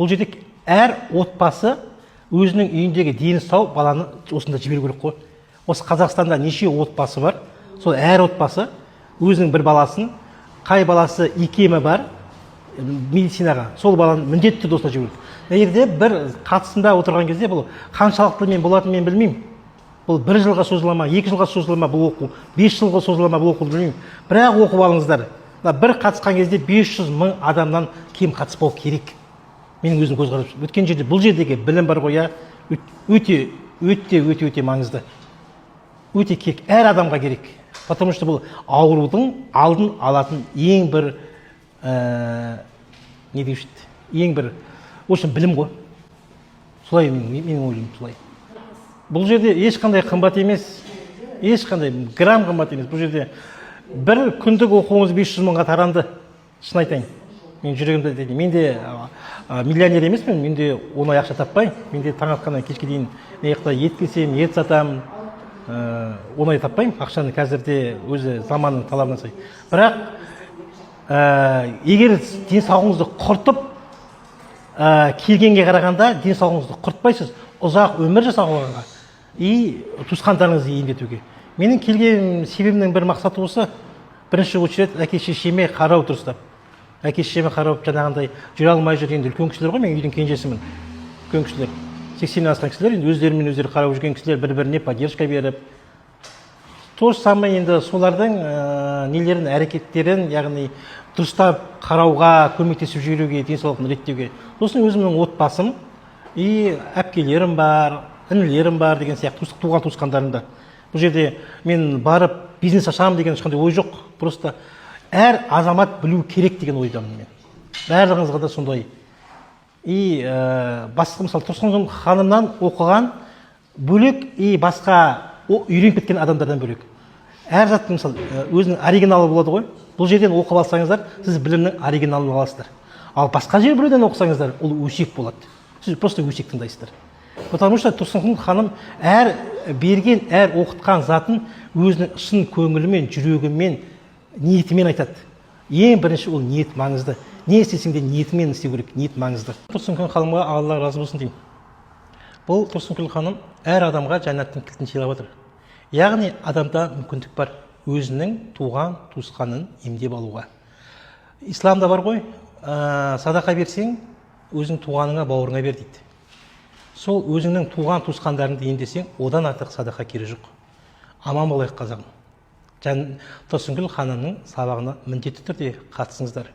Бұл жерде әр отбасы өзінің үйіндегі дені сау баланы осында жіберу керек қой. Осы Қазақстанда неше отбасы бар, сол әр отбасы өзінің бір баласын, қай баласы икемі бар медицинаға, сол баланы міндетті түрде осында жіберу. Егерде бір қатысында отырған кезде бұл қаншалықты мен болатынын мен білмеймін. Бұл 1 жылға созыла ма, 2 жылға созыла ма бұл оқу, 5 жылға созыла ма бұл оқу білмеймін. Бірақ оқып алыңыздар. Бір қатысқан кезде 500 мың адамнан кем қатыспау керек. Менің өзім көзқарасым. Өткен жерде бұл жердегі білім бар ғой, өте маңызды. Өте керек, әр адамға керек. Потому что бұл аурудың алдын алатын ең бір не деуші еді, ең бір үшін білім ғой. Солай менің ойым солай. Бұл жерде ешқандай қымбат емес, ешқандай грамм қымбат емес. Бұл жерде бір күндік оқуыңыз 500 мыңға таранды, шын айтайын. Мен жүрегімді дедім. Мен де миллионер емеспін, мен де оңай ақша таппай. Мен де таң атқаннан кешке дейін ет келсем, ет сатамын, оңай таппаймын. Ақшаны қазірде өзі заманның талабына сай. Бірақ егер денсаулығыңызды құртып келгенге қарағанда денсаулығыңызды құртпайсыз, ұзақ өмір жасауға и туысқандарыңызды емдетуге. Менің келген себебімнің бір мақсаты осы. Бірінші очередь әке-шешеме қарау дұрыстап. Әке-шешеме қарап жаңағындай жүре алмай жүр, енді үлкен кісілер ғой, мен үйдің кенжесімін. Үлкен кісілер, 80-нен асқан кісілер, енді өздерімен өздері қарап жүрген кісілер бір-біріне поддержка беріп. То же самое енді солардың нелерін, әрекеттерін, яғни дұрыстап қарауға, көмектесіп жүруге, денсаулығын реттеуге. Сосын өзімнің отбасым и әпкелерім бар, інілерім бар деген сияқты туған туысқандарымда. Бұл жерде мен барып бизнес ашамын деген ешқандай ой жоқ. Просто әр азамат білу керек деген ойдамын мен. Барлығыңызға да сондай. И басқа мысалы Тұрсынхан ханымнан оқыған бөлек и басқа үйреніп кеткен адамдардан бөлек. Әр заттың мысалы өзінің оригиналы болады ғой. Бұл жерден оқып алсаңыздар, сіз білімнің оригиналын аласыздар. Ал басқа жер біреуден оқысаңыздар, ол өсек болады. Сіз просто өсек тыңдайсыздар. Потому что Тұрсынхан ханым әр берген, әр оқытқан затын өзінің шын көңілімен, жүрегімен, ниетімен айтады. Ең бірінші ол ниет маңызды. Не істесең де ниетімен істеу керек, ниет маңызды. Тұрсынхан ханымға Алла разы болсын деймін. Бұл Тұрсынхан ханым әр адамға жәннаттың кілтін сыйлап отыр. Яғни адамда мүмкіндік бар өзінің туған туысқанын емдеп алуға. Исламда бар ғой, садақа берсең, өзің туғаныңа бауырыңа бер дейді. Сол өзіңнің туған туысқандарыңды емдесең, одан артық садақа керегі жоқ. Аман болайық қазағым. Тұрсынхан ханымның сабағына міндетті түрде қатысыңыздар.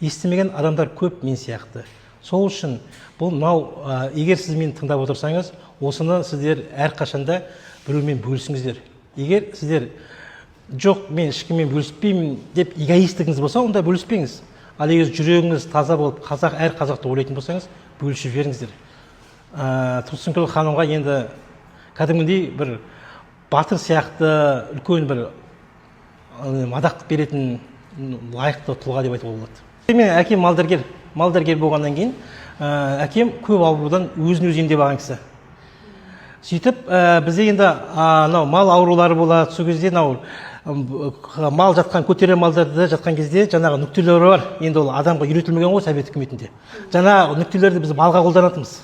Естімеген адамдар көп мен сияқты. Сол үшін бұл егер сіз мені тыңдап отырсаңыз, осыны сіздер әрқашанда біреумен бөлісіңіздер. Егер сіздер жоқ, мен ешкіммен бөліспеймін деп эгоистігіңіз болса, онда бөліспеңіз. Ал егер жүрегіңіз таза болып, әр қазақты ойлайтын болсаңыз, бөлісіп жіберіңіздер. Тұрсынхан ханымға енді кәдімгідей бір батыр сияқты үлкен бір мадақ беретін лайықты тұлға деп айтуға болады. Менің әкем малдәрігер болғаннан кейін, әкем көп аурудан өзін емдеп алған кісі. Сөйтіп, бізде енді мал аурулары болады, сол кезде мал жатқан, көтере малдарды жатқан кезде жаңағы нүктелері бар. Енді ол адамға үйретілмеген ғой Совет үкіметінде. Жаңағы нүктелерді біз малға қолданатынбыз.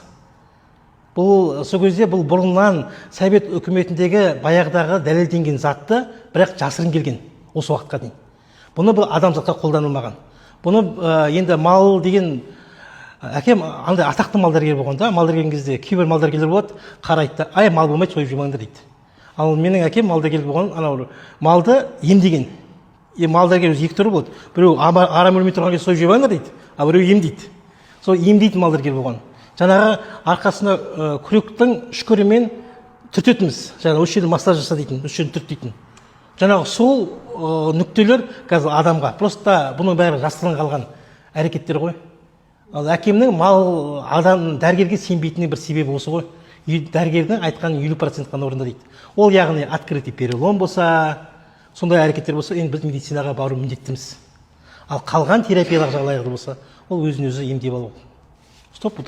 Бұл сол кезде бұл бұрыннан Совет үкіметіндегі баяғыдағы дәлелденген затты, бірақ жасырын келген осы уақытқа дейін. Бұны бұл адамзатқа қолданылмаған. Бұны енді мал деген әкем андай атақты малдәрігер болғанда, малдәрігер кезде кейбір малдәрігерлер болады, қарайды, ай мал болмайды, сойып жемеңдер дейді. Ал менің әкем малдәрігер болған, анау малды емдеген. Малдәрігер өзі екі түрі болады. Біреу арам өлмей тұрған кезде сойып жемеңдер дейді, а біреу емдейді. Сол емдейтін малдәрігер болған. Жаңағы арқасына күректің үшкірімен түртетіміз. Жаңағы осы жерді массаж жаса дейтін, осы жерді түрт дейтін. Жаңағы сол нүктелер қазір адамға просто бұның бәрі жасырын қалған әрекеттер ғой. Ал әкемнің дәрігерге сенбейтінінің бір себебі осы ғой. Дәрігердің айтқанын 50% қана орында дейді. Ол яғни открытый перелом болса, сондай әрекеттер болса, енді біз медицинаға бару міндеттіміз. Ал қалған терапиялық жағдайлар болса, ол өзін өзі емдеп алу. Стоп.